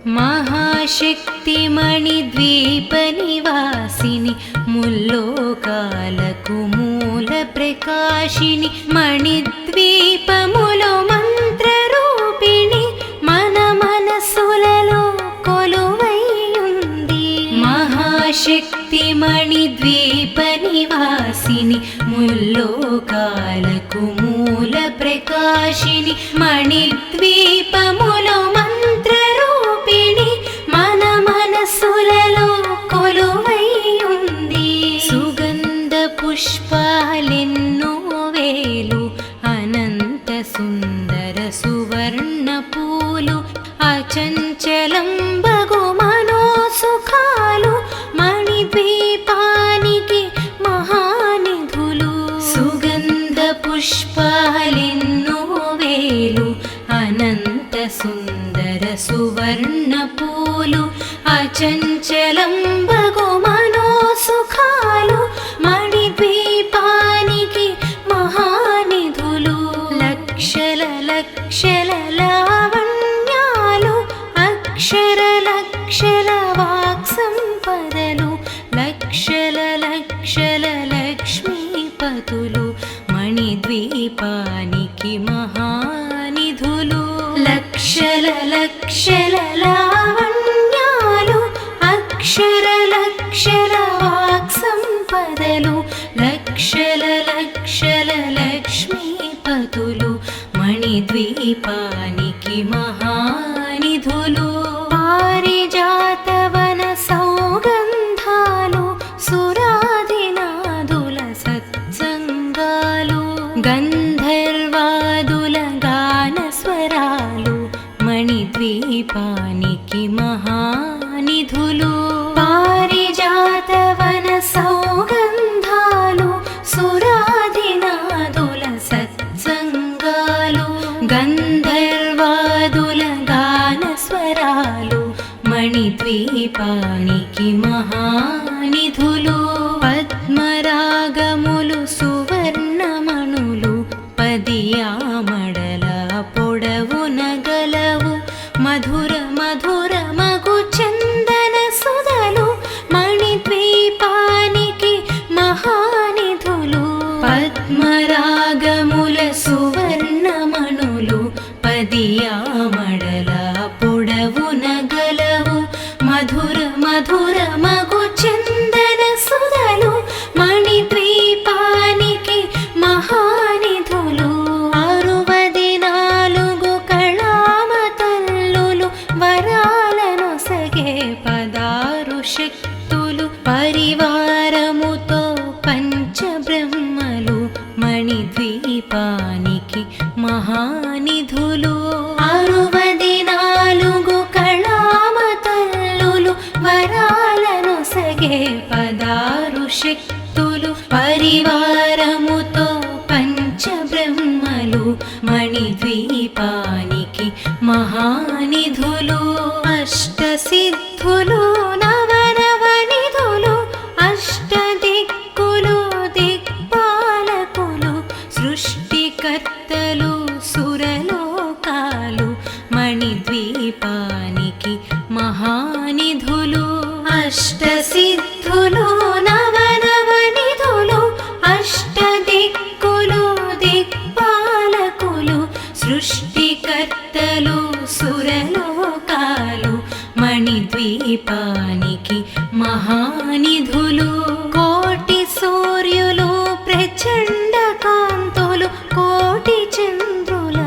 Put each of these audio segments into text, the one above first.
महाशक्तिमणिद्वीपनिवासिनि मुल्लोकाలకు మూల ప్రకాశిని మణిద్వీపములో మంత్రరూపిణి మన మనసులలో కొలువై ఉంది. మహాశక్తిమణిద్వీపనివాసిని ముల్లోకాలకు మూల ప్రకాశిని మణిద్వీపములో మంత్రరూపిణి మన మనసులలో కొలువై ఉంది. సుగంధ పుష్పాలెన్నో వేలు అనంత సుందర సువర్ణ పూలు అచంచలం బగు మనోసుఖాలు మణిద్వీపానికి మహానిధులు. సుగంధ పుష్పాలెన్నో వేలు అనంత సుందర సువర్ణ పూలు అచంచలం బగు మనోసుఖాలు మణిద్వీపానికి మహానిధులు. లక్షల లక్షల లావణ్యాలు అక్షర లక్షల వాక్సంపదలు లక్షల లక్షల లక్ష్మీపతులు మణిద్వీపానికి మహానిధులు. లక్షల లక్షల లావణ్యాలు అక్షర లక్షల వాక్సంపదలు లక్షల లక్షల లక్ష్మీపతులు మణిద్వీపానికి మహానిధులు. పారిజాతవన సౌగంధాలు సురాదినాదుల సత్సంగాలు గంధర్వాదుల గానస్వరాలు మణిద్వీపానికి మహానిధులు. పారిజాతవన సౌగంధాలు సురాదినాదుల సత్సంగాలు గంధర్వాదుల గానస్వరాలు మణిద్వీపానికి మహానిధులు. పద్మరాగములు సువర్ణమణులు పదియామడల పొడవున గలవు మధుర మధుర మగు చందన సుధలు మణిద్వీపానికి మహానిధులు. పద్మరాగముల సువర్ణమణులు పదియామడల పొడవున గలవు మధుర మధుర మగు చందన సుధలు మణిద్వీపానికి మహానిధులు. 64 కళామతల్లులు వరాలను సగే 16 శక్తులు పరివారముతో పంచబ్రహ్మలు మణిద్వీపానికి మహానిధులు. 64 కళామతల్లులు వరాలను సగే 16 శక్తులు పరివారముతో పంచబ్రహ్మలు మణిద్వీపానికి మహానిధులు. అష్టసిద్ధులు నవనవనిధులు అష్టదిక్కులు దిక్పాలకులు సృష్టికర్తలు సురలోకాలు మణిద్వీపానికి మహానిధులు. అష్టసిద్ధులు నవనవనిధులు అష్టదిక్కులు దిక్పాలకులు సృష్టికర్తలు సురలోకాలు మణిద్వీపానికి మహానిధులు. కోటి సూర్యులు ప్రచండ కాంతులు కోటి చంద్రుల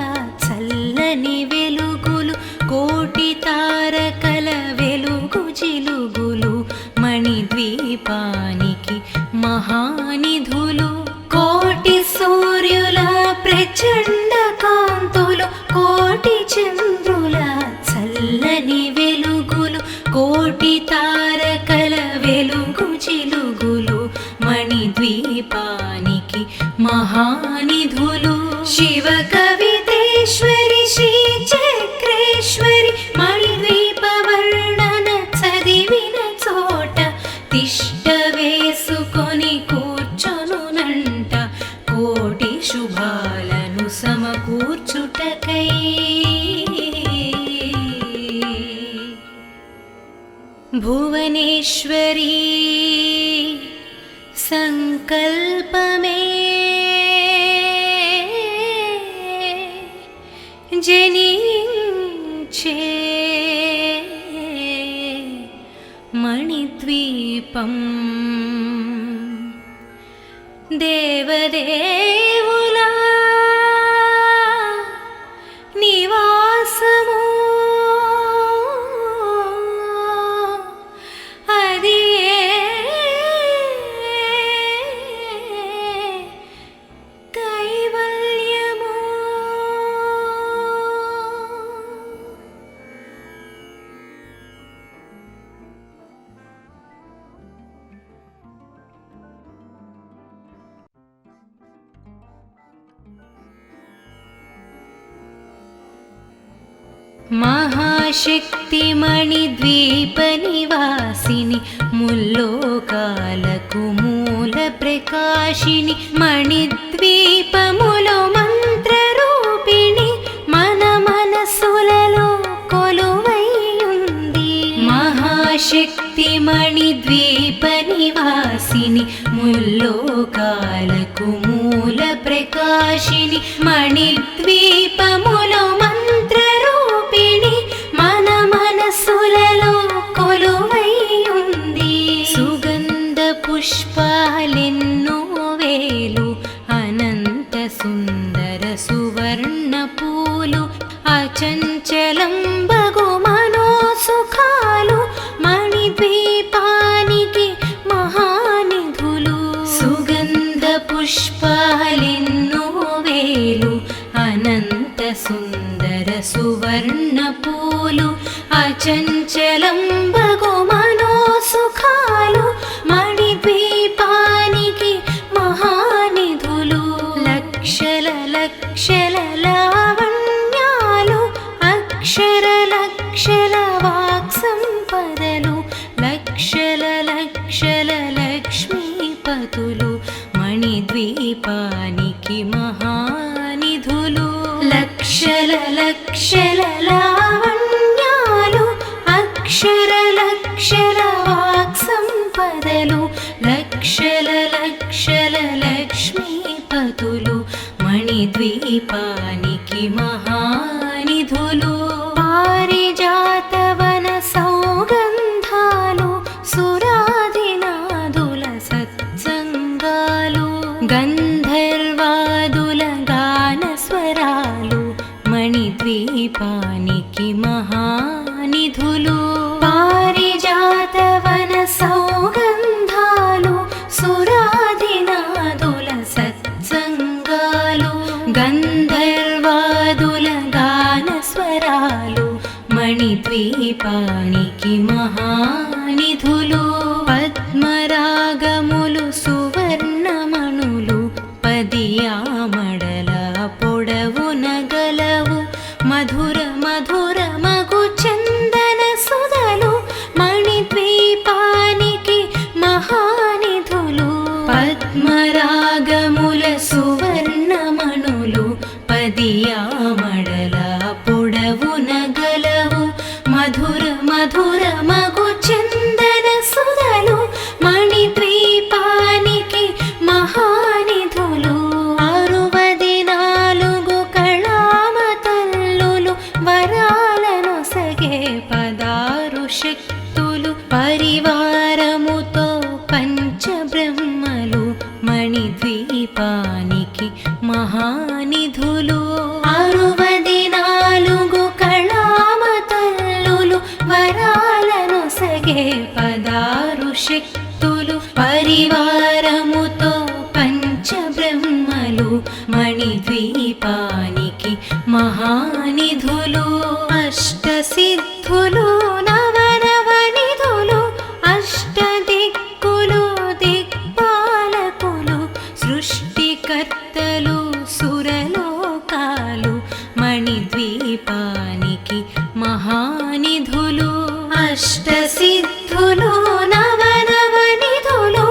చల్లని వెలుగులు కోటి తారకల వెలుగు జిలుగులు మణిద్వీపానికి మహానిధులు. కోటి సూర్యుల ప్రచండ కాంతులు కోటి చంద్రుల చల్లని వెలుగులు కోటి తారకల వెలుగు జిలుగులు మణిద్వీపానికి మహానిధులు. శివ కవితేశ్వరి శ్రీ చక్రేశ్వరి మణిద్వీప వర్ణన చదివిన చోట తిష్ట వేసుకొని కూర్చొనునంట కోటి శుభాలను సమకూర్చుటకై. భువనేశ్వరీ సంకల్పమే జనించే మణిద్వీపం దేవదేవులా నివాసము అది కైవల్యము. మహాశక్తిమణిద్వీప నివాసిని ముల్లోకాలకు మూల ప్రకాశిని మణిద్వీపములో మంత్రరూపిణి మన మనసులలో కొలువై ఉంది. మహాశక్తిమణిద్వీప నివాసిని ముల్లోకాలకు మూల ప్రకాశిని మణిద్వీపములో మంత్రరూపిణి మన మనసులలో కొలువై ఉంది. సుగంధ పుష్పాలెన్నో వేలు అనంత సుందర సువర్ణ పూలు అచంచలం బగు మనోసుఖాలు మణిద్వీపానికి మహానిధులు. సుగంధ పుష్పాలెన్నో వేలు అనంత సుందర సువర్ణ పూలు అచంచలం బగు మనోసుఖాలు మణిద్వీపానికి మహానిధులు. లక్షల లక్షల లావణ్యాలు అక్షర లక్షల వాక్సంపదలు లక్షల లక్షల లక్ష్మీపతులు మణిద్వీపానికి మహానిధులు. లక్షల లక్షల లావణ్యాలు అక్షర లక్షల వాక్సంపదలు లక్షల లక్షల లక్ష్మీపతులు మణిద్వీపానికి మహానిధులు. పారిజాతవన సౌగంధాలు సురాదినాదుల సత్సంగాలు గంధర్వాదుల గానస్వరాలు మణిద్వీపానికి మహానిధులు. పారిజాతవన సౌగంధాలు సురాదినాదుల సత్సంగాలు గంధర్వాదుల గానస్వరాలు మణిద్వీపానికి మహానిధులు. పద్మరాగములు సువర్ణమణులు పదియామడల పొడవున గలవు మధుర మధుర మగు చందన సుధలు మణిద్వీపానికి మహానిధులు. పద్మరాగముల సువర్ణమణులు పదియామడల పొడవున గలవు మధుర మధుర మగు చందన సుధలు మణిద్వీపానికి మహానిధులు. 64 కళామతల్లులు వరాలను సగే 16 శక్తులు పరివారముతో పంచబ్రహ్మలు మణిద్వీపానికి మహానిధులు. 64 కళామతల్లులు వరాలను సగే 16 శక్తులు పరివారముతో పంచబ్రహ్మలు మణిద్వీపానికి మహానిధులు. అష్టసిద్ధులు నవనవనిధులు అష్టదిక్కులు దిక్పాలకులు సృష్టికర్తలు సురలోకాలు మణిద్వీపానికి మహానిధులు. అష్టసిద్ధులు నవనవనిధులు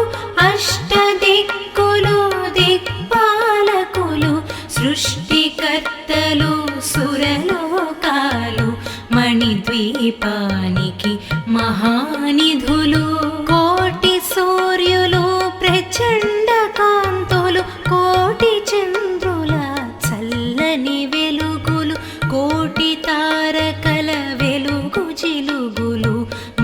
అష్టదిక్కులు దిక్పాలకులు సృష్టికర్తలు సురలోకాలు మణిద్వీపానికి మహా మహానిధులు కోటి సూర్యులు ప్రచండ కాంతులు కోటి చంద్రుల చల్లని వెలుగులు కోటి తారకల వెలుగు జిలుగులు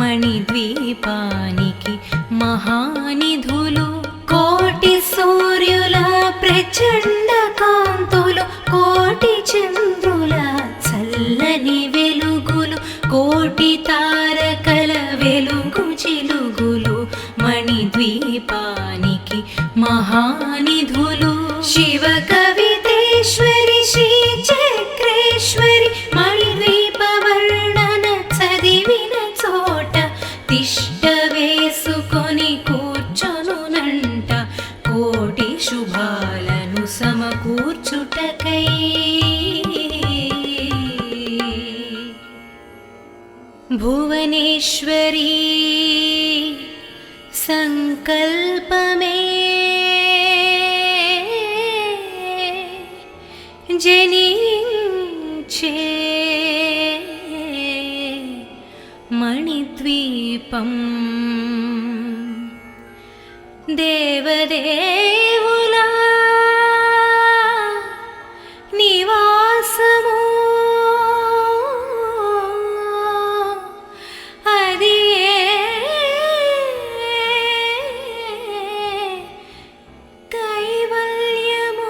మణిద్వీపానికి మహానిధులు కోటి సూర్యుల ప్రచండ కాంతులు కోటి చంద్రుల చల్లని వెలుగులు కోటి తారకల వెలుగు జిలుగులు మణిద్వీపానికి మహానిధులు శివ కవితేశ్వరి శ్రీ చక్రేశ్వరి మణిద్వీప వర్ణన చదివిన చోట తిష్ట వేసుకొని కూర్చొనునంట కోటి శుభాలను సమకూర్చుటకై భువనేశ్వరీ సంకల్పమే జనించే మణిద్వీపం దేవదేవుల నివాసము అది కైవల్యము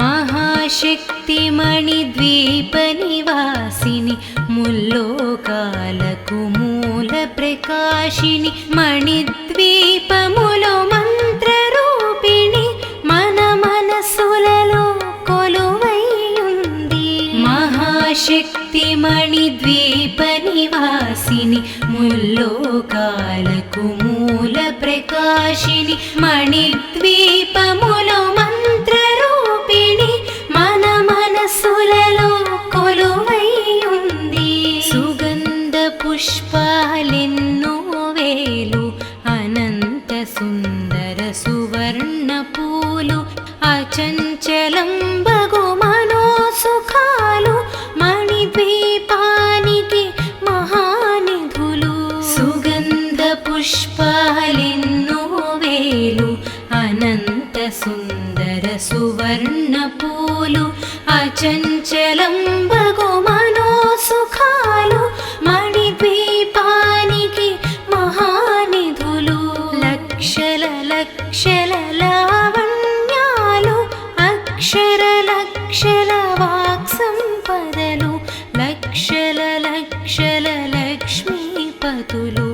మహాశక్తి మణిద్వీప నివాసిని ముల్లోకాలకు మూల ప్రకాశిని మణిద్వీపములో మంత్ర రూపిణి మన మనసులలో కొలువైయుంది మహాశక్తి మణిద్వీప నివాసిని ముల్లోకాలకు మూల ప్రకాశిని మణిద్వీపములో మంత్ర రూపిణి మన మనసులలో కొలువైయుంది సుగంధ పుష్పాలెన్నో వేలు అనంత సుందర సువర్ణ పూలు అచంచలం బగు మనోసుఖాలు మణిద్వీపానికి మహానిధులు సుగంధ పుష్పాలెన్నో వేలు అనంత సుందర సువర్ణ పూలు అచంచలం బగు మనోసుఖాలు మణిద్వీపానికి మహానిధులు లక్షల లక్షల లావణ్యాలు అక్షర లక్షల వాక్ సంపదలు లక్షల లక్షల లక్ష్మీపతులు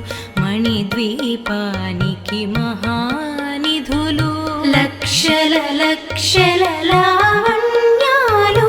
మణిద్వీపానికి మహానిధులు లక్షల లక్షల లావణ్యాలు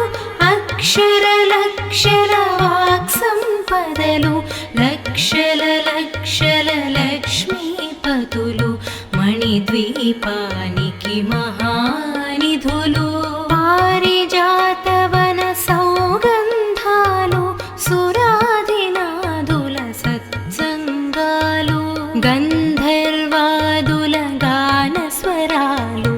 అక్షర లక్షల వాక్ సంపదలు లక్షల లక్షల లక్ష్మీపతులు మణిద్వీపానికి మహానిధులు పారిజాతవన సౌగంధాలు సురాదినాదుల సత్సంగాలు గంధర్వాదుల గాన స్వరాలు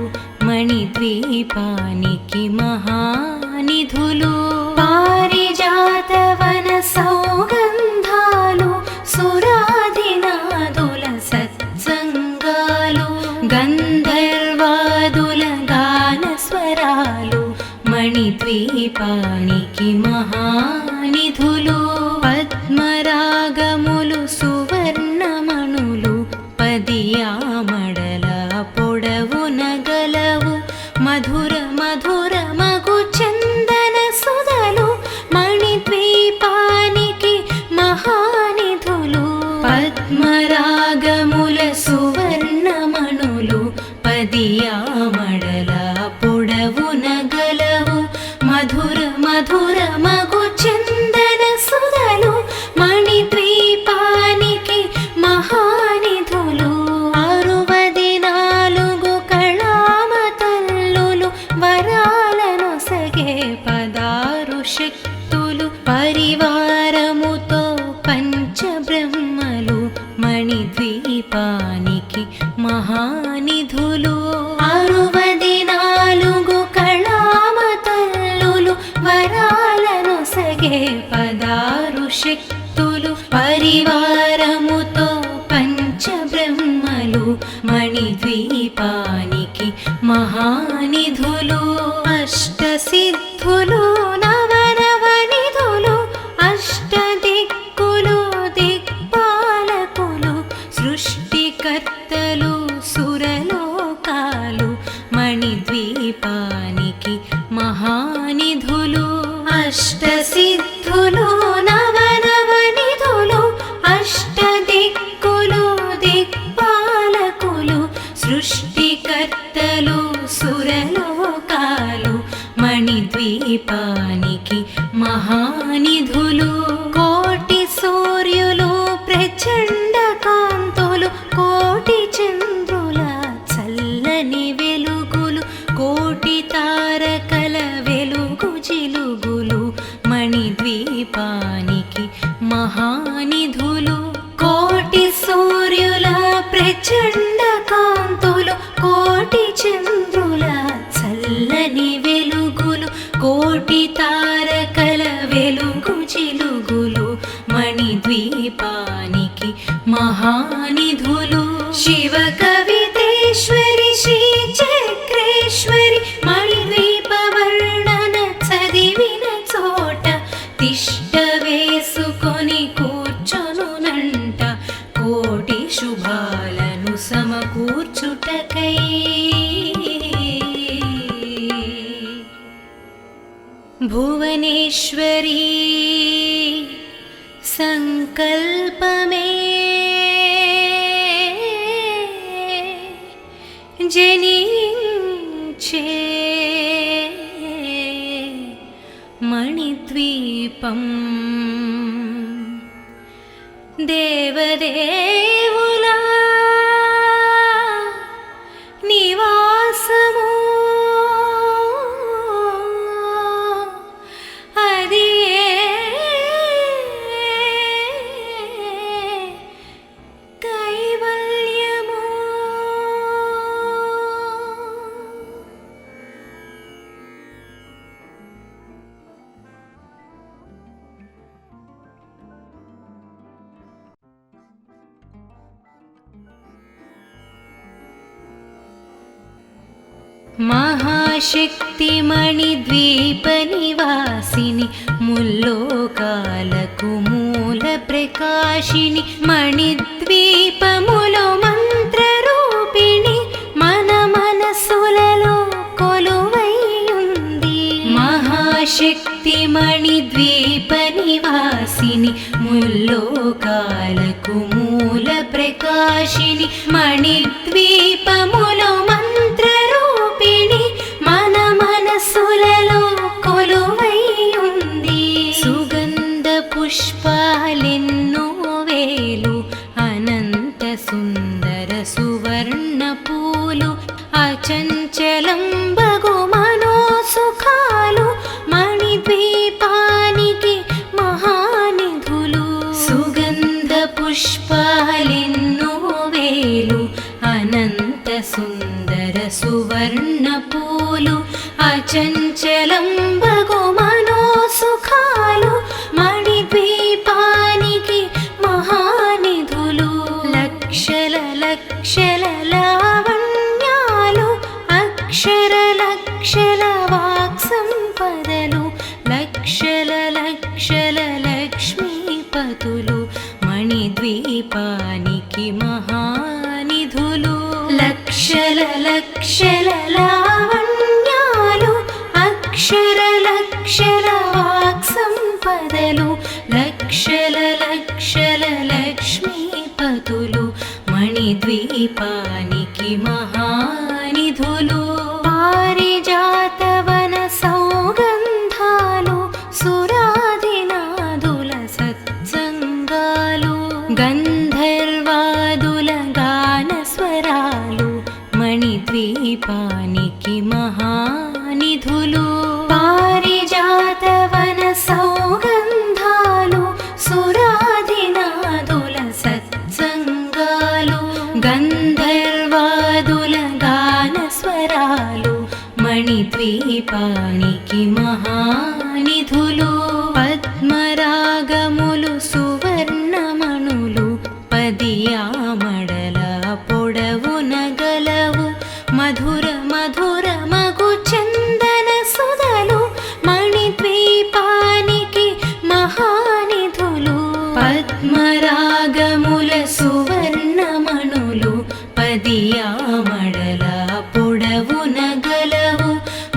మణిద్వీపానికి మహానిధులు పారిజాతవన సౌగంధాలు సురాదినాదుల సత్సంగాలు గంధర్వాదుల గాన స్వరాలు మణిద్వీపానికి మహానిధులు పద్మరాగములు సువర్ణమణులు పదియామడల పొడవున గలవు మధుర మధుర మగు చందన సుధలు మణిద్వీపానికి మహానిధులు పద్మరాగముల సువర్ణమణులు పదియామడల పొడవున గలవు మధుర మధుర మగు చందన సుధలు మణిద్వీపానికి మహానిధులు 64 కళామ తల్లులు వరాలను సగే 16 శక్తులు పరివారము మహానిధులు అష్టసిద్ధులు నవనవనిధులు అష్టదిక్కులు దిక్పాలకులు సృష్టికర్తలు సురలోకాలు మణిద్వీపానికి మహానిధులు అష్టసిద్ధులు నవనవనిధులు అష్టదిక్కులు దిక్పాలకులు సృష్టికర్తలు సురలోకాలు మణిద్వీపానికి మహానిధులు కోటి సూర్యులు ప్రచండ కాంతులు కోటి చంద్రుల చల్లని వెలుగులు కోటి తారకల వెలుగు జిలుగులు మణిద్వీపానికి మహానిధులు కోటి సూర్యుల ప్రచండ కాంతులు కోటి చంద్రుల చల్లని వెలుగులు కోటి తారకల వెలుగు జిలుగులు మణిద్వీపానికి మహానిధులు శివ కవితేశ్వరి శ్రీ చక్రేశ్వరి మణిద్వీప వర్ణన చదివిన చోట తిష్ట వేసుకొని కూర్చొనునంట కోటి శుభాలను సమకూర్చుటకై భువనేశ్వరీ సంకల్పమే జనించే మణిద్వీపం దేవదేవుల నివాసము అది కైవల్యము మహాశక్తి మణిద్వీప నివాసిని ముల్లోకాలకు మూల ప్రకాశిని మణిద్వీపములో మంత్రరూపిణి మన మనసులలో కొలువైయుంది మహాశక్తి మణిద్వీప నివాసిని ముల్లోకాలకు మూల ప్రకాశిని మణిద్వీపములో మంత్రరూపిణి మన మనసులలో కొలువైయుంది సుగంధ పుష్పాలెన్నో వేలు అనంత సుందర సువర్ణ పూలు అచంచలం బగు మనోసుఖాలు మణిద్వీపానికి మహానిధులు సుగంధ పుష్పాలెన్నో వేలు అనంత సుందర సువర్ణ పూలు అచంచలం బగు మనోసుఖాలు మణిద్వీపానికి మహానిధులు లక్షల లక్షల లావణ్యాలు అక్షర లక్షల వాక్సంపదలు లక్షల లక్షల లక్ష్మీపతులు మణిద్వీపానికి మహానిధులు లక్షల లక్షల లావణ్యాలు అక్షర లక్షల వాక్సంపదలు లక్షల లక్షల లక్ష్మీపతులు మణిద్వీపానికి మహానిధులు పారిజాతవన సౌగంధాలు సురాదినాదుల సత్సంగాలు గంధర్వాదుల గాన స్వరాలు మణిద్వీపానికి మహానిధులు పారిజాతవన సౌగంధాలు సురాదినాదుల సత్సంగాలు గంధర్వాదుల గాన స్వరాలు మణిద్వీపానికి మహానిధులు పద్మరాగములు సువర్ణమణులు పదియామడల పొడవున గలవు మధుర మధుర మగు చందన సుధలు మణిద్వీపానికి మహానిధులు పద్మరాగముల సువర్ణమణులు పదియామడల పొడవున గలవు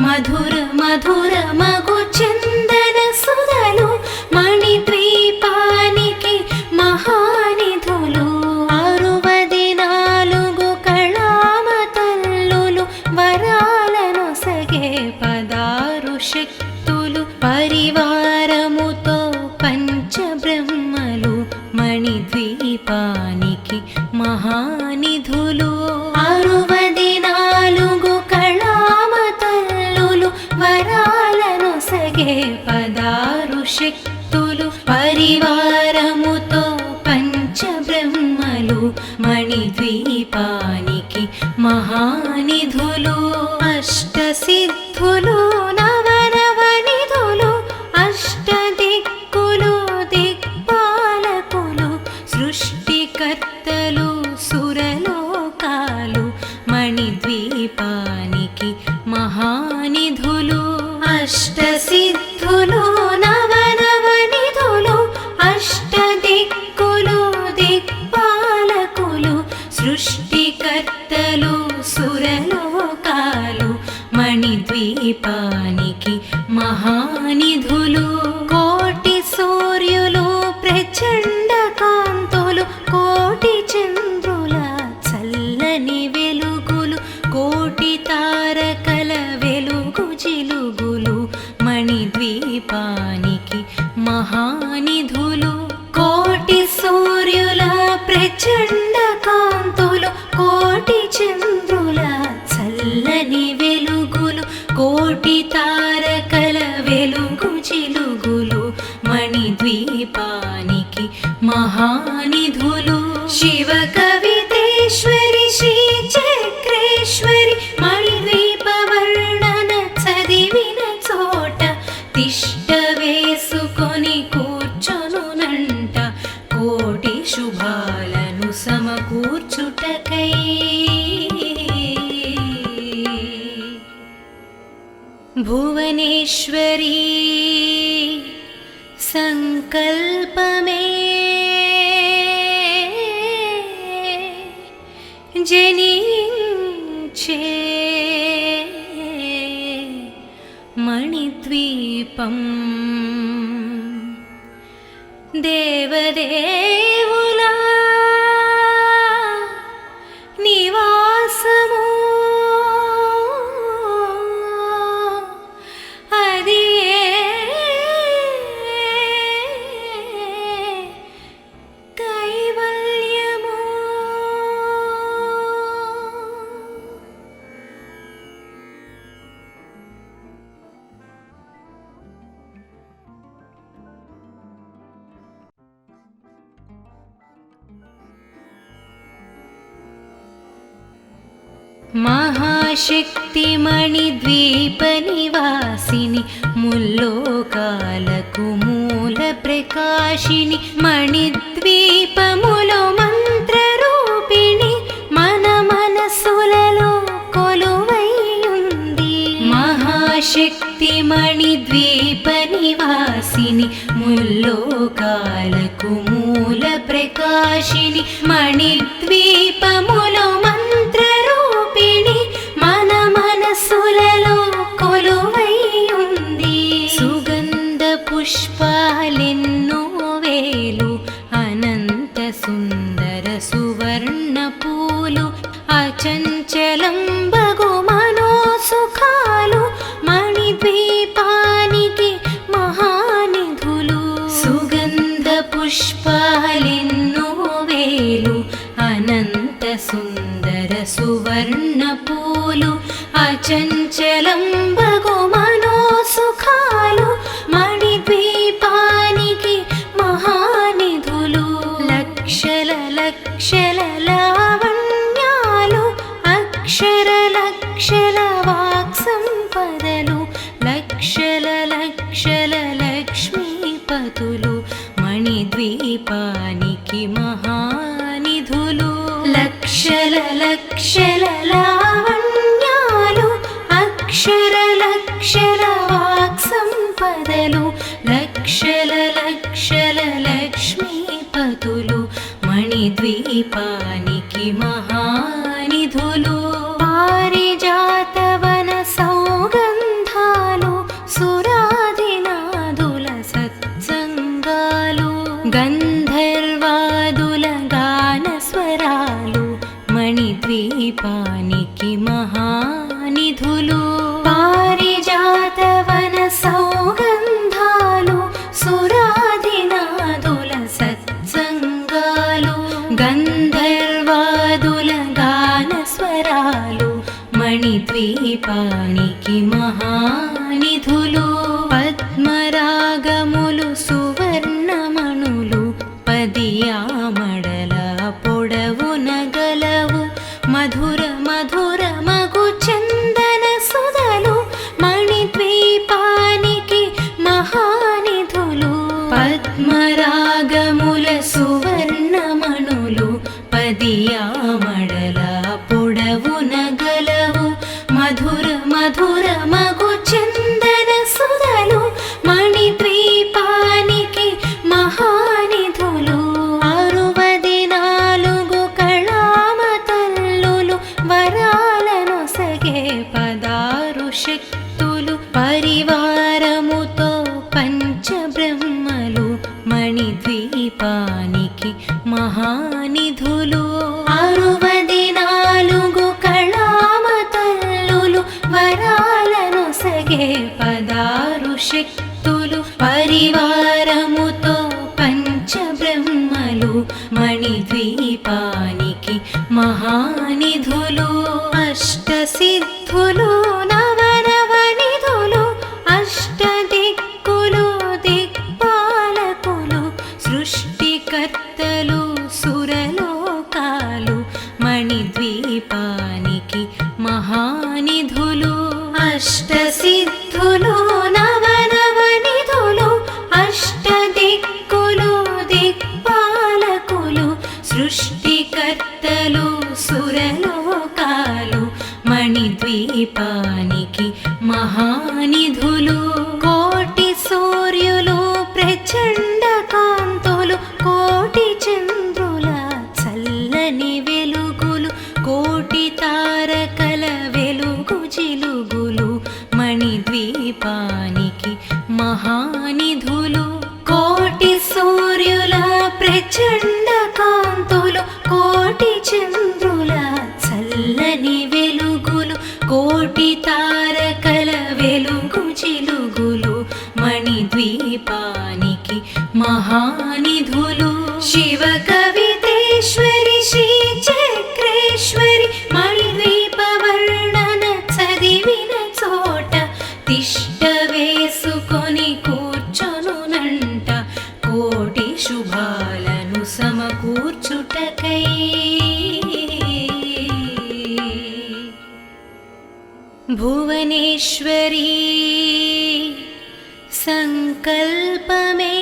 మధుర మధుర మగు చందన సుధలు మణిద్వీపానికి మహానిధులు 64 కళామతల్లులు వరాలను సగే 16 శక్తులు పరివారముతో పంచబ్రహ్మలు మణిద్వీపానికి మహానిధులు 64 కళామతల్లులు వరాలను సగే 16 శక్తులు పరివారముతో పంచబ్రహ్మలు మణిద్వీపానికి మహానిధులు అష్టసిద్ధులు నవనవనిధులు అష్టదిక్కులు దిక్పాలకులు సృష్టికర్తలు సురలోకాలు మణిద్వీపానికి మహానిధులు అష్టసిద్ధులు నవనవనిధులు అష్టదిక్కులు దిక్పాలకులు సృష్టికర్తలు సురలోకాలు మణిద్వీపానికి మహానిధులు కోటి సూర్యులు ప్రచండ కాంతులు కోటి చంద్రుల చల్లని వెలుగులు కోటి తారకల వెలుగు జిలుగులు మణిద్వీపానికి మహానిధులు కోటి సూర్యుల ప్రచండ కాంతులు కోటి చంద్రుల చల్లని వెలుగులు కోటి తారకల వెలుగు జిలుగులు మణిద్వీపానికి మహానిధులు శివ కవితేశ్వరి శ్రీ చక్రేశ్వరి మణిద్వీప వర్ణన చదివిన చోట తిష్ట వేసుకొని కూర్చొనునంట కోటి శుభాలను సమకూర్చుటకై భువనేశ్వరీ సంకల్పమే జనించే మణిద్వీపం దేవదేవుల నివాసము అది కైవల్యము మహాశక్తి మణిద్వీప నివాసిని ముల్లోకాలకు మూల ప్రకాశిని మణిద్వీపములో మంత్రరూపిణి మన మనసులలో కొలువైయుంది మహాశక్తి మణిద్వీప నివాసిని ముల్లోకాలకు మూల ప్రకాశిని మణిద్వీపములో మంత్రరూపిణి మన మనసులలో కొలువైయుంది సుగంధ పుష్పాలెన్నో వేలు అనంత సుందర సువర్ణ పూలు అచంచలం బగు మనోసుఖాలు మణిద్వీపానికి మహానిధులు సుగంధ పుష్పాలెన్నో వేలు అనంత సుందర సువర్ణ పూలు అచంచలం బగు మనోసుఖాలు మణిద్వీపానికి మహానిధులు లక్షల లక్షల లావణ్యాలు అక్షర లక్షల వాక్సంపదలు లక్షల లక్షల లక్ష్మీపతులు మణిద్వీపానికి మహానిధులు లక్షల లక్షల లావణ్యాలు అక్షర వాక్సంపదలు లక్షల లక్షల లక్ష్మీపతులు మణిద్వీపానికి మహానిధులు పారిజాతవన సౌగంధాలు సురాదినాదుల సత్సంగాలు గంధర్వాదుల గానస్వరాలు మణిద్వీపానికి మహానిధులు పారిజాతవన సౌగంధాలు సురాదినాదుల సత్సంగాలు గంధర్వాదుల గానస్వరాలు మణిద్వీపానికి మహానిధులు పద్మరాగములు సువర్ణమణులు పదియామడల పొడవున గలవు మధుర మధుర మగు చందన సుధలు మణిద్వీపానికి మహానిధులు పద్మరాగముల సువర్ణమణులు పదియామడల పొడవున గలవు మధుర మధుర మగు చందన సుధలు మణిద్వీపానికి మహానిధులు 64 కళామతల్లులు వరాలను సగే 16 శక్తులు పరివారముతో పంచబ్రహ్మలు మణిద్వీపానికి మహానిధులు 64 కళామతల్లులు వరాలను సగే 16 శక్తులు పరివారముతో పంచబ్రహ్మలు మణిద్వీపానికి మహానిధులు అష్టసిద్ధులు నవనవనిధులు అష్టదిక్కులు దిక్పాలకులు సృష్టికర్తలు సురలోకాలు మణిద్వీపానికి మహానిధులు అష్టసిద్ధులు నవనవనిధులు అష్టదిక్కులు దిక్పాలకులు సృష్టికర్తలు సురలోకాలు మణిద్వీపానికి మహానిధులు కోటి సూర్యులు ప్రచండ కాంతులు కోటి చంద్రుల చల్లని వెలుగులు కోటి తారకల వెలుగు జిలుగులు మణిద్వీపానికి మహానిధులు కోటి సూర్యుల ప్రచండ కాంతులు కోటి చంద్రుల చల్లని వెలుగులు కోటి తారకల వెలుగు జిలుగులు మణిద్వీపానికి మహానిధులు శివ కవితేశ్వరి శ్రీ చక్రేశ్వరి మణిద్వీప వర్ణన చదివిన చోట తిష్ట వేసుకొని కూర్చొనునంట కోటి శుభాలను సమకూర్చుటకై భువనేశ్వరీ సంకల్పమే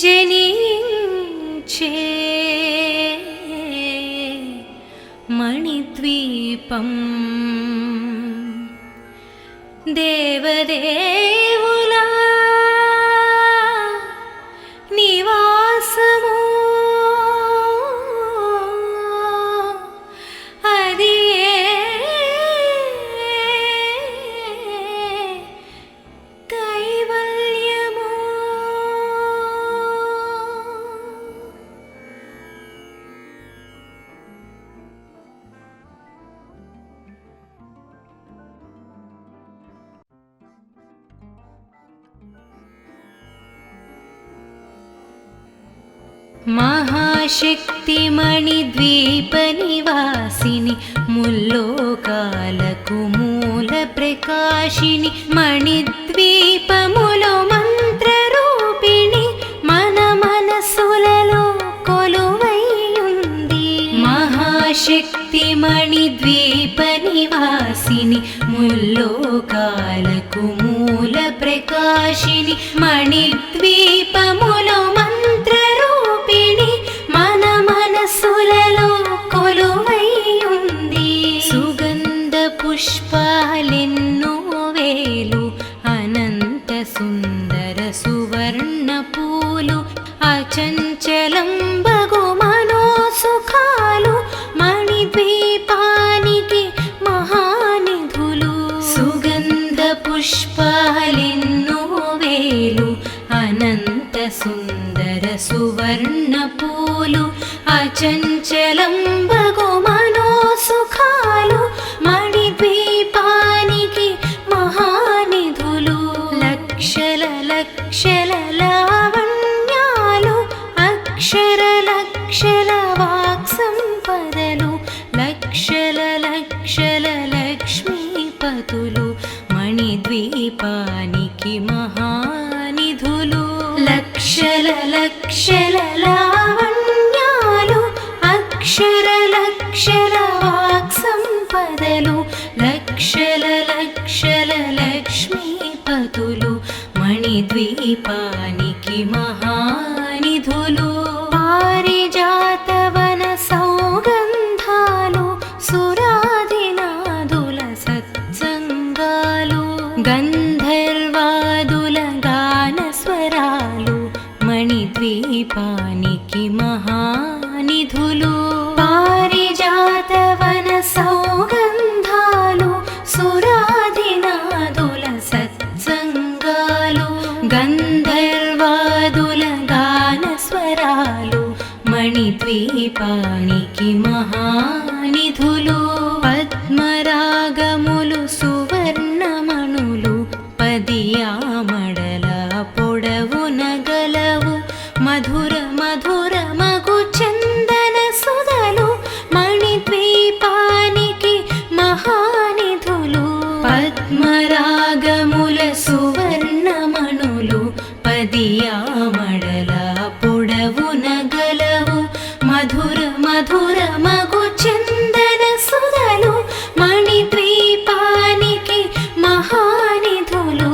జనించే మణిద్వీపం దేవదేవుల నివాసము అది కైవల్యము మహాశక్తి మణిద్వీప నివాసిని ముల్లోకాలకు మూల ప్రకాశిని మణిద్వీపములో మంత్ర రూపిణి మన మనసులలో కొలువై ఉంది మహాశక్తి మణిద్వీప నివాసిని ముల్లోకాలకు మూల ప్రకాశిని మణిద్వీపములో మంత్ర రూపిణి మన మనసులలో కొలువై ఉంది అచంచలం బగు మనోసుఖాలు మణిద్వీపానికి మహానిధులు లక్షల లక్షల లావణ్యాలు అక్షర లక్షల వాక్సంపదలు లక్షల లక్షల లక్ష్మీపతులు మణిద్వీపానికి మహానిధులు లక్షల లక్షల లావణ్యాలు అక్షర లక్షల వాక్సంపదలు లక్షల లక్షల లక్ష్మీపతులు మణిద్వీపానికి మహానిధులు పారిజాతవన సౌగంధాలు సురాదినాదుల సత్సంగాలు గంధర్వాదుల గానస్వరాలు మణిద్వీపానికి మహానిధులు పారిజాతవన సౌగంధాలు సురాదినాదుల సత్సంగాలు గంధర్వాదుల గానస్వరాలు మణిద్వీపానికి మహానిధులు పద్మరాగములు సువర్ణమణులు పదియామడల పొడవున గలవు మధుర మధుర మగు చందన సుధలు మణిద్వీపానికి మహానిధులు పద్మరాగముల సువర్ణమణులు పదియామడల పొడవున గలవు మధుర మధుర మగు చందన సుధలు మణిద్వీపానికి మహానిధులు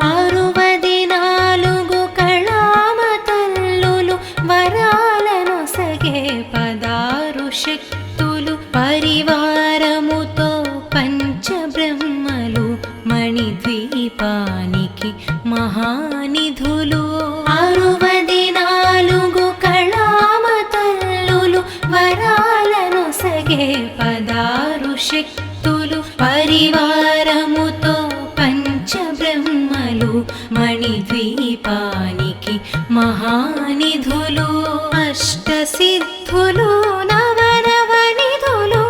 64 కళామతల్లులు వరాలను సగే 16 శక్తులు పరివారముతో పంచబ్రహ్మలు మణిద్వీపానికి మహానిధులు 64 కళామతల్లులు వరాలను సగే 16 శక్తులు పరివారముతో పంచబ్రహ్మలు మణిద్వీపానికి మహానిధులు అష్టసిద్ధులు నవనవనిధులు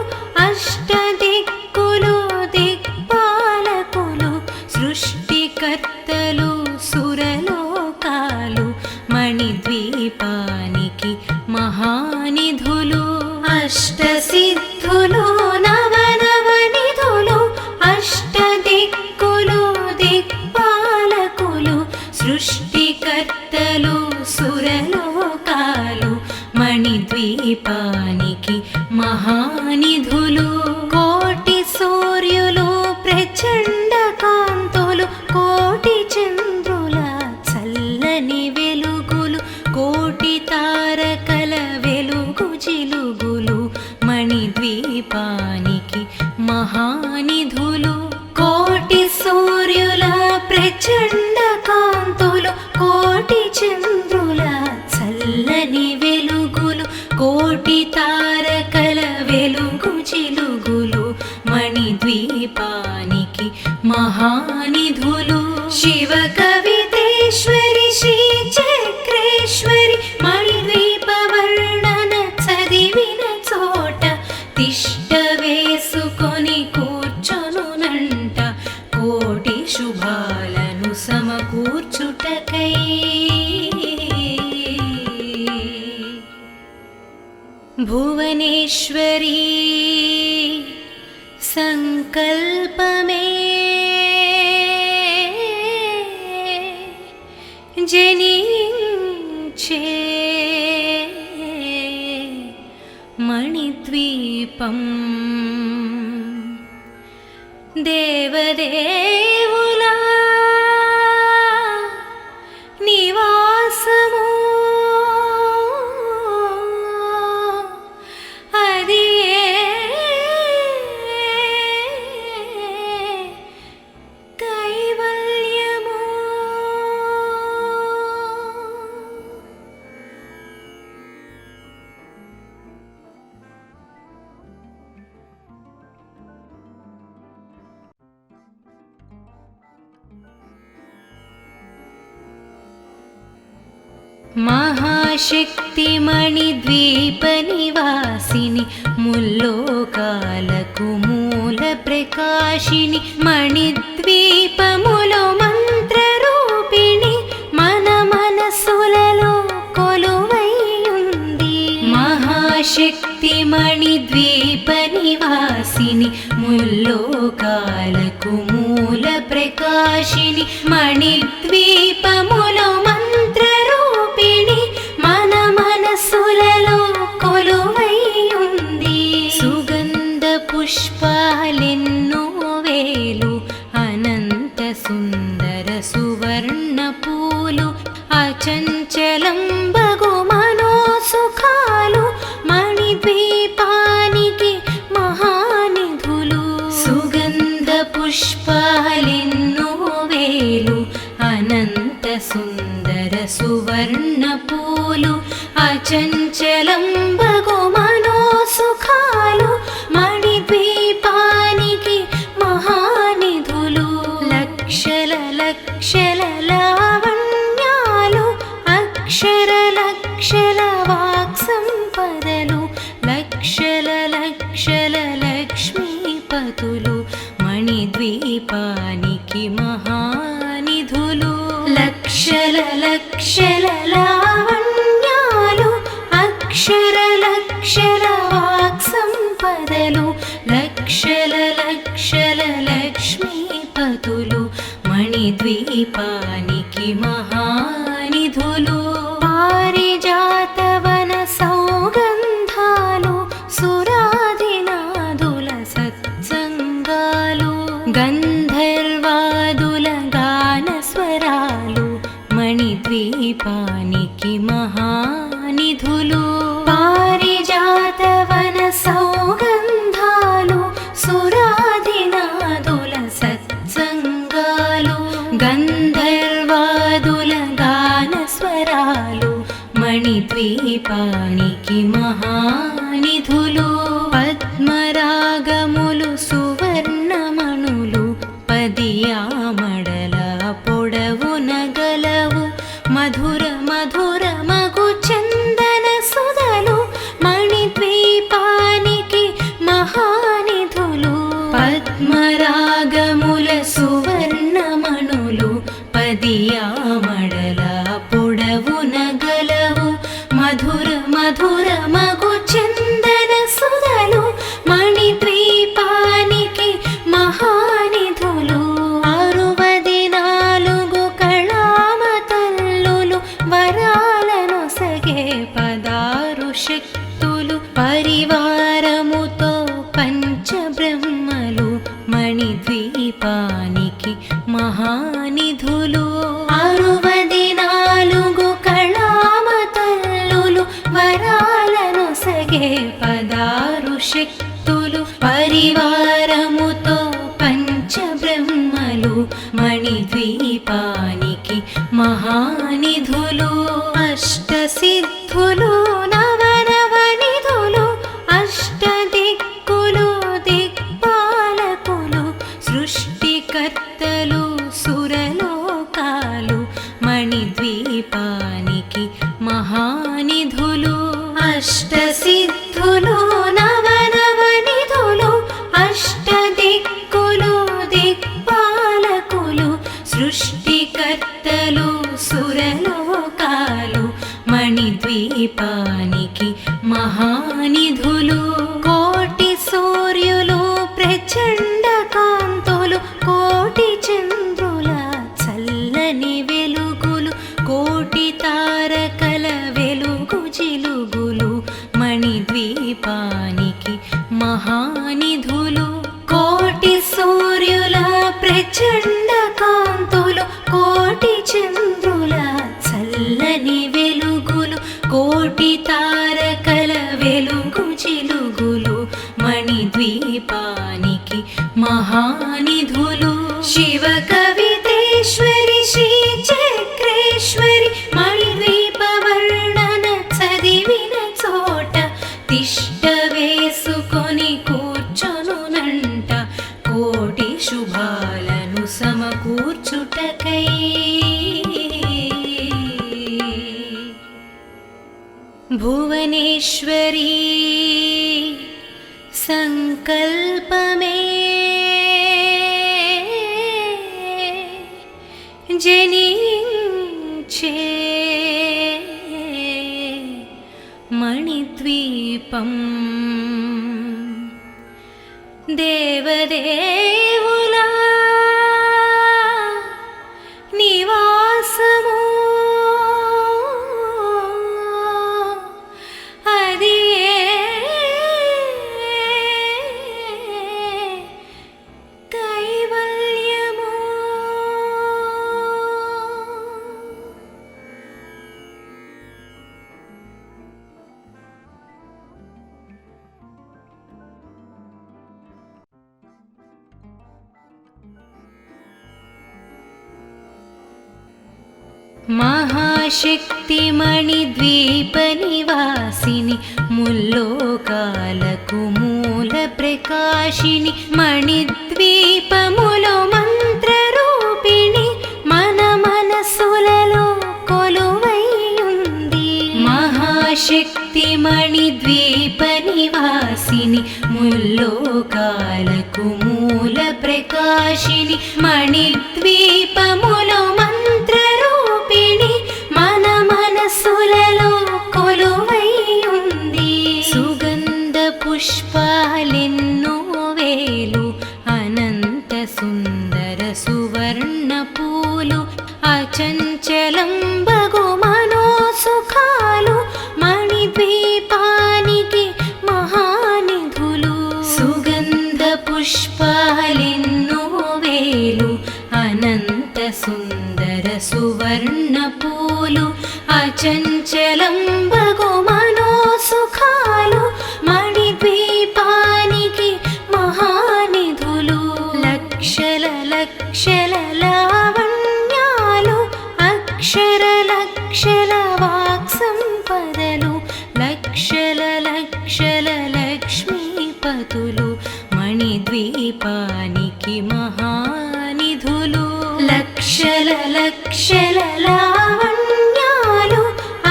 అష్టదిక్కులు దిక్పాలకులు సృష్టికర్తలు సురలోకాలు మణిద్వీపానికి మహానిధులు అష్టసిద్ధులు నవనవనిధులు అష్టదిక్కులు దిక్పాలకులు సృష్టికర్తలు సురలోకాలు మణిద్వీపానికి మహానిధులు కోటి సూర్యులు ప్రచండ కాంతులు కోటి చంద్రుల చల్లని వెలుగులు కోటి తారకల వెలుగు జిలుగులు మణిద్వీపానికి మహానిధులు కోటి సూర్యుల ప్రచండ కాంతులు కోటి చంద్రుల చల్లని వెలుగులు కోటి తారకల వెలుగు జిలుగులు మణిద్వీపానికి మహానిధులు శివ కవితేశ్వరి శ్రీ చక్రేశ్వరి మణిద్వీప వర్ణన చదివిన చోట తిష్ట వేసుకొని కూర్చొనునంట కోటి శుభాలను సమకూర్చుటకై భువనేశ్వరీ సంకల్పమే జనించే మణిద్వీపం దేవదేవుల నివాసము అది కైవల్యము మహాశక్తిమణిద్వీపనివాసిని ముల్లోకాలకు మూల ప్రకాశిని మణిద్వీపములో మంత్రరూపిణి మన మనసులలో కొలువైయుంది. మహాశక్తిమణిద్వీపనివాసిని ముల్లోకాలకు మూల ప్రకాశిని మణిద్వీపములో మంత్రరూపిణి మన మనసులలో కొలువైయుంది. సుగంధ పుష్పాలెన్నో వేలు అనంత సుందర సువర్ణ పూలు అచంచలంబగు మనోసుఖాలు మణిద్వీపానికి మహానిధులు. సుగంధ పుష్పాలెన్నో వేలు అనంత సుందర సువర్ణ పూలు అచంచలంబగు మనోసుఖాలు మణిద్వీపానికి మహానిధులు. లక్షల లక్షల లావణ్యాలు అక్షర లక్షల వాక్సంపదలు లక్షల లక్షల లక్ష్మీపతులు మణిద్వీపానికి మహానిధులు. లక్షల లక్షల లావణ్యాలు అక్షర లక్షల వాక్సంపదలు లక్షల లక్షల లక్ష్మీపతులు మణిద్వీపానికి మహానిధులు. పారిజాతవన సౌగంధాలు సురాదినాదుల సత్సంగాలు గంధర్వాదుల గానస్వరాలు మణిద్వీపానికి మహానిధులు. పారిజాతవన సౌగంధాలు సురాదినాదుల సత్సంగాలు గంధర్వాదుల గానస్వరాలు మణిద్వీపానికి మహానిధులు. పద్మరాగములు సువర్ణమణులు పదియామడల పొడవున గలవు మధుర మధుర మగు చందన సుధలు మణిద్వీపానికి మహానిధులు. పద్మరాగముల సువర్ణమణులు పదియామడల పొడవున గలవు మధుర మధుర మగు చందన సుధలు మణిద్వీపానికి మహానిధులు. 64 కళామతల్లులు వరాలను సగే 16 శక్తులు పరివారముతో పంచబ్రహ్మలు మణిద్వీపానికి మహానిధులు. 64 కళామతల్లులు వరాలను సగే 16 శక్తులు పరివారముతో పంచబ్రహ్మలు మణిద్వీపానికి మహానిధులు. అష్టసిద్ధులు నవనవనిధులు అష్టదిక్కులు దిక్పాలకులు సృష్టికర్తలు సురలోకాలు మణిద్వీపానికి మహానిధులు. అష్టసిద్ధులు నవనవనిధులు అష్టదిక్కులు దిక్పాలకులు సృష్టికర్తలు సురలోకాలు మణిద్వీపానికి మహానిధులు. కోటి సూర్యులు ప్రచండ కాంతులు కోటి చంద్రుల చల్లని వెలుగులు కోటి తారకల వెలుగు జిలుగులు మణిద్వీపానికి మహానిధులు. కోటి సూర్యుల ప్రచండ కాంతులు కోటి చంద్రుల చల్లని వెలుగులు కోటి తారకల వెలుగు జిలుగులు మణిద్వీపానికి మహానిధులు. శివ కవితేశ్వరి శ్రీ చక్రేశ్వరి మణిద్వీప వర్ణన చదివిన చోట తిష్ట వేసుకొని కూర్చొనునంట కోటి శుభాలను సమకూర్చుటకై. సంకల్పమే జనించే మణిద్వీపం దేవదేవుల నివాసము అది కైవల్యము. మహాశక్తి మణిద్వీప నివాసిని ముల్లోకాలకు మూల ప్రకాశిని మణిద్వీపములో మంత్రరూపిణి మన మనసులలో కొలువైయుంది. మహాశక్తి మణిద్వీప నివాసిని ముల్లోకాలకు మూల ప్రకాశిని మణిద్వీపములో మంత్రరూపిణి మన మనసులలో కొలువైయుంది. సుగంధ పుష్పాలెన్నో వేలు అనంత సుందర సువర్ణ పూలు అచంచలం బగు మనోసుఖాలు మణిద్వీపానికి మహానిధులు. సుగంధ పుష్పాలెన్నో వేలు అనంత సుందర సువర్ణ పూలు అచంచలం బగు మనోసుఖాలు మణిద్వీపానికి మహానిధులు. లక్షల లక్షల లావణ్యాలు అక్షర లక్షల వాక్సంపదలు లక్షల లక్షల లక్ష్మీపతులు మణిద్వీపానికి మహానిధులు. లక్షల లక్షల లావణ్యాలు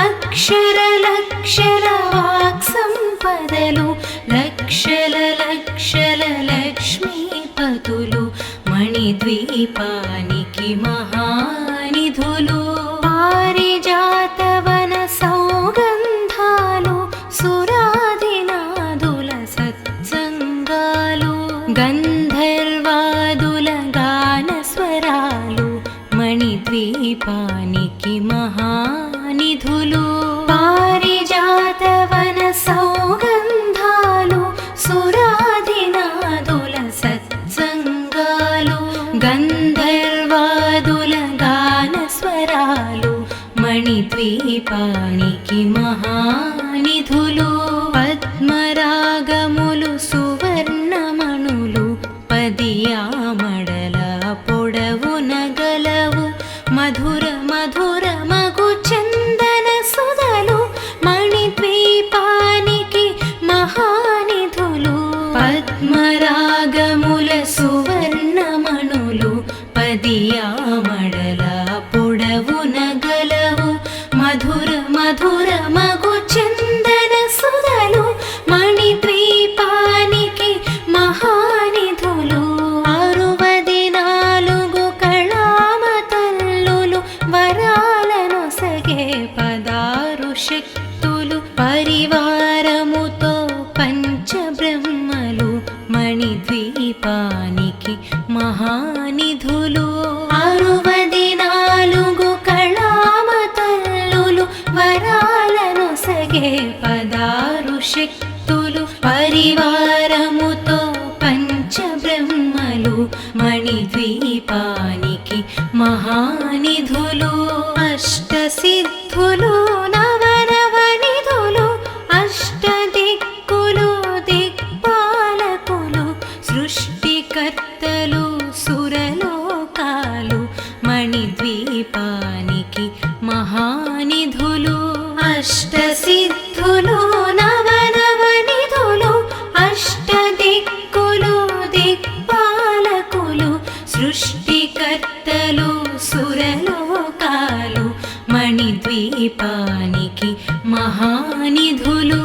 అక్షర లక్షల వాక్సంపదలు లక్షల లక్షల లక్ష్మీపతులు మణిద్వీపానికి మహానిధులు. పారిజాతవన సౌగంధాలు సురాదినాదుల సత్సంగాలు గంధర్వాదుల గాన స్వరాలు మణిద్వీపానికి మహానిధులు. పారిజాతవన సౌగంధాలు సురాదినాదుల సత్సంగాలు గంధర్వాదుల గాన స్వరాలు మణిద్వీపానికి మహానిధులు. పద్మరాగములు సువర్ణమణులు పదియామడల పొడవున గలవు మధుర మధుర మగు చందన సుధలు మణిద్వీపానికి మహానిధులు. పద్మరాగముల సువర్ణమణులు పదియామడల పొడవున గలవు మధుర మధుర మగు చందన సుధలు మణిద్వీపానికి మహానిధులు. 64 కళామతల్లులు వరాలను సగే 16 శక్తులు పరివారముతో పంచబ్రహ్మలు మణిద్వీపానికి మహానిధులు. 64 కళామతల్లులు వరాలను సగే 16 శక్తులు పరివారముతో పంచబ్రహ్మలు మణిద్వీపానికి మహానిధులు. అష్టసిద్ధులు నవనవనిధులు అష్టదిక్కులు దిక్పాలకులు సృష్టికర్తలు సురలోకాలు మణిద్వీపానికి మహానిధులు. అష్టసిద్ధులు నవనవనిధులు అష్టదిక్కులు దిక్పాలకులు సృష్టికర్తలు సురలోకాలు మణిద్వీపానికి మహానిధులు.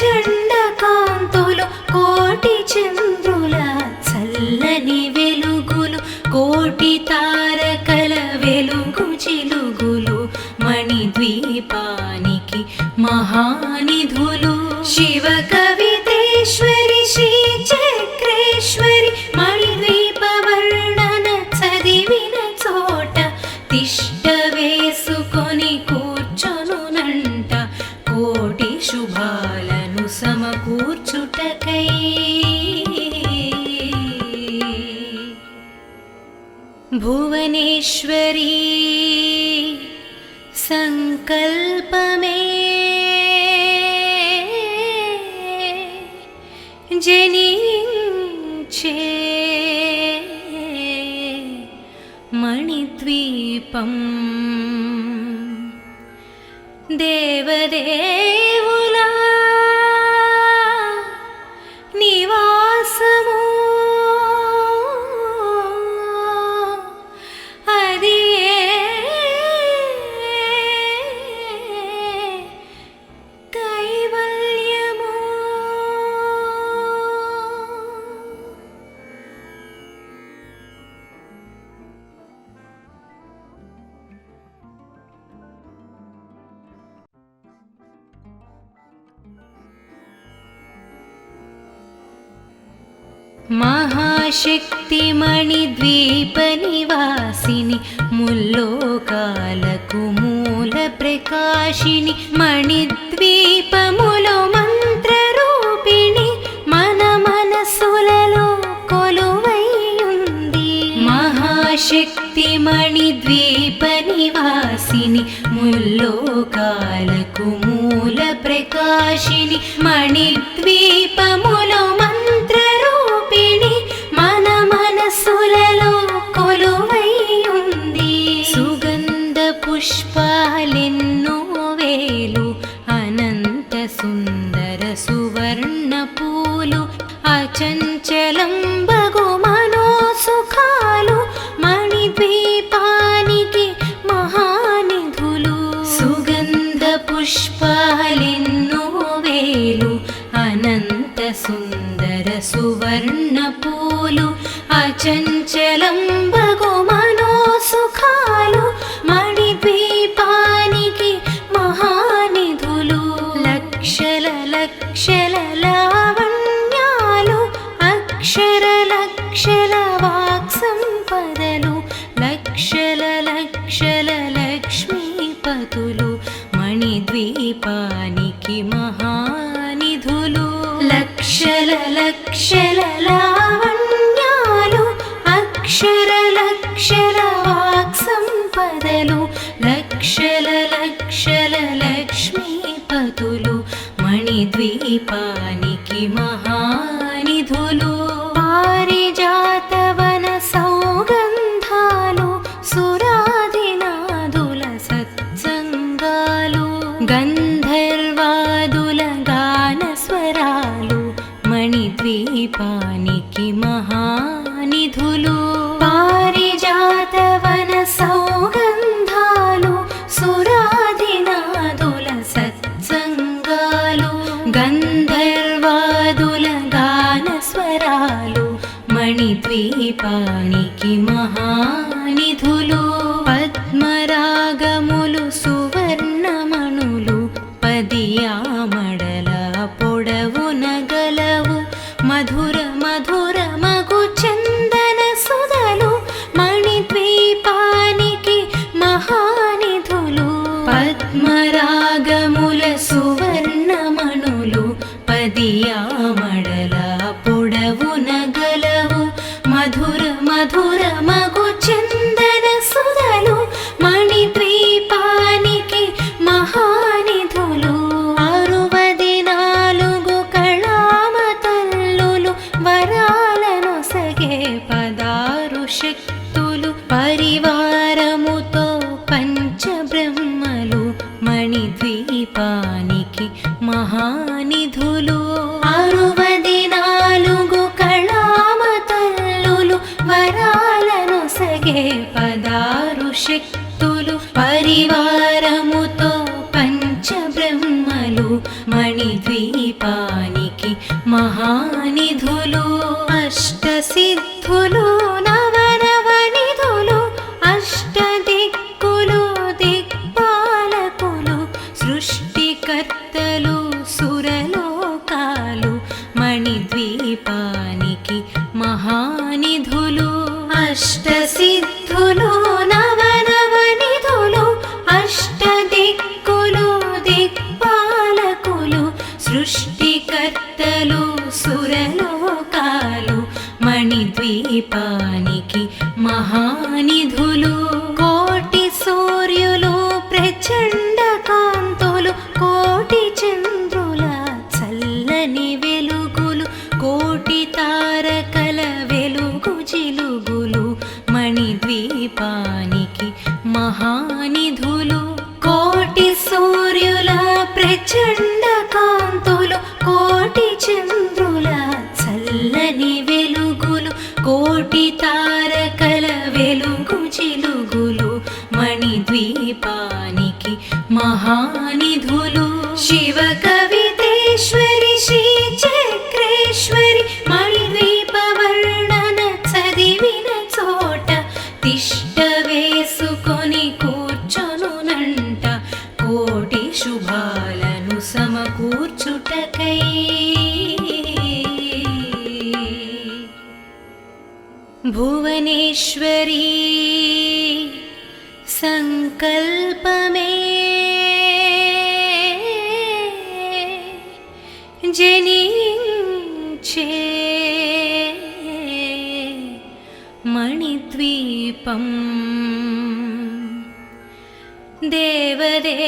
ప్రచండ కాంతులు కోటి చంద్రుల చల్లని వెలుగులు కోటి తారకల వెలుగు చిలుగులు మణిద్వీపానికి మహానిధులు శివ కవితేశ్వరి శ్రీ చక్రేశ్వరి మణిద్వీప వర్ణన చదివిన చోట తిష్ట వేసుకొని కూర్చొనునంట కోటి శుభాలను సమకూర్చుటకై భువనేశ్వరీ సంకల్పమే జనించే మణిద్వీపం దేవదేవుల నివాసము అది కైవల్యము మహాశక్తి మణిద్వీప నివాసిని ముల్లోకాలకు మూల ప్రకాశిని మణిద్వీపములో మంత్రరూపిణి మన మనసులలో కొలువైయుంది మహాశక్తి మణిద్వీప నివాసిని ముల్లోకాలకు మూల ప్రకాశిని మణిద్వీపములో మంత్రరూపిణి మన మనసులలో కొలువైయుంది సుగంధ పుష్పాలెన్నో వేలు అనంత సుందర సువర్ణ పూలు అచంచలం బగు మనోసుఖాలు మణిద్వీపానికి మహానిధులు సుగంధ పుష్పాలెన్నో వేలు అనంత సుందర సువర్ణ పూలు అచంచలం బగు మనోసుఖాలు మణిద్వీపానికి మహానిధులు లక్షల లక్షల లావణ్యాలు అక్షర లక్షల వాక్సంపదలు లక్షల లక్షల లక్ష్మీపతులు మణిద్వీపానికి మహానిధులు లక్షల లక్షల లావణ్యాలు అక్షర లక్షల వాక్సంపదలు లక్షల లక్షల లక్ష్మీపతులు మణిద్వీపానికి మహానిధులు పారిజాతవన సౌగంధాలు సురాదినాదుల సత్సంగాలు గంధర్వాదుల గానస్వరాలు మణిద్వీపానికి మహానిధులు పారిజాతవన సౌగంధాలు సురాదినాదుల సత్సంగాలు గంధర్వాదుల గానస్వరాలు మణిద్వీపానికి మహానిధులు పద్మరాగములు సువర్ణమణులు పదియామడల పొడవున గలవు మధుర మధుర మగు చందన సుధలు మణిద్వీపానికి మహానిధులు పద్మరాగముల సువర్ణమణులు పదియామడల పొడవున గలవు మధుర మధుర మగు చందన సుధలు మణిద్వీపానికి మహానిధులు 64 కళామతల్లులు వరాలను సగే 16 శక్తులు పరివారముతో పంచబ్రహ్మలు మణిద్వీపానికి మహానిధులు 64 కళామతల్లులు వరాలను సగే 16 శక్తులు పరివారముతో పంచబ్రహ్మలు కర్తలు మణిద్వీపానికి మహానిధులు అష్టసిద్ధులు నవనవనిధులు అష్టదిక్కులు దిక్పాలకులు సృష్టికర్తలు సురలోకాలు మణిద్వీపానికి మహానిధులు అష్టసిద్ధులు నవనవనిధులు అష్టదిక్కులు దిక్పాలకులు సృష్టికర్తలు సురలోకాలు మణిద్వీపానికి మహానిధులు కోటి సూర్యులు ప్రచండ కాంతులు కోటి చంద్రుల చల్లని వెలుగులు కోటి తారకల వెలుగు జిలుగులు మణిద్వీపానికి మహానిధులు కోటి సూర్యుల ప్రచండ కాంతులు కోటి చంద్రుల చల్లని వెలుగులు కోటి తారకల వెలుగు జిలుగులు మణిద్వీపానికి మహానిధులు శివ కవితేశ్వరి శ్రీ చక్రేశ్వరి మణిద్వీప వర్ణన చదివిన చోట తిష్ట వేసుకొని కూర్చొనునంట కోటి శుభాలను సమకూర్చుటకై భువనేశ్వరీ సంకల్పమే జనించే మణిద్వీపం దేవదే